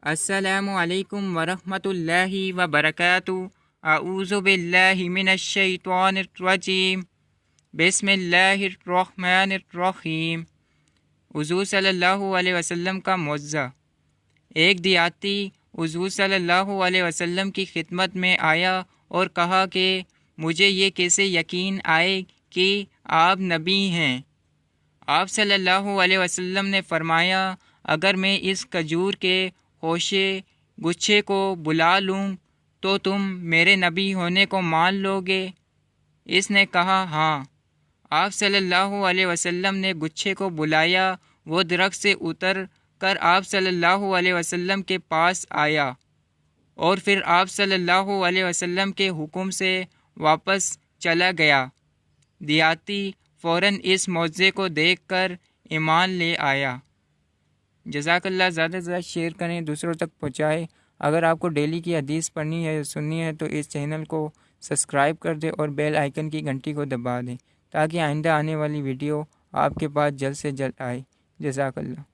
السلام علیکم ورحمۃ اللہ وبرکاتہ۔ اعوذ باللہ من الشیطان الرجیم، بسم اللہ الرحمن الرحیم۔ حضور صلی اللہ علیہ وسلم کا معجزہ۔ ایک دیہاتی حضور صلی اللہ علیہ وسلم کی خدمت میں آیا اور کہا کہ مجھے یہ کیسے یقین آئے کہ آپ نبی ہیں؟ آپ صلی اللہ علیہ وسلم نے فرمایا، اگر میں اس کھجور کے خوشے گچھے کو بلا لوں تو تم میرے نبی ہونے کو مان لو گے؟ اس نے کہا ہاں۔ آپ صلی اللہ علیہ وسلم نے گچھے کو بلایا، وہ درخت سے اتر کر آپ صلی اللہ علیہ وسلم کے پاس آیا اور پھر آپ صلی اللہ علیہ وسلم کے حکم سے واپس چلا گیا۔ دیہاتی فوراً اس معجزے کو دیکھ کر ایمان لے آیا۔ جزاک اللہ۔ زیادہ سے زیادہ شیئر کریں، دوسروں تک پہنچائیں۔ اگر آپ کو ڈیلی کی حدیث پڑھنی ہے یا سننی ہے تو اس چینل کو سبسکرائب کر دیں اور بیل آئیکن کی گھنٹی کو دبا دیں تاکہ آئندہ آنے والی ویڈیو آپ کے پاس جلد سے جلد آئے۔ جزاک اللہ۔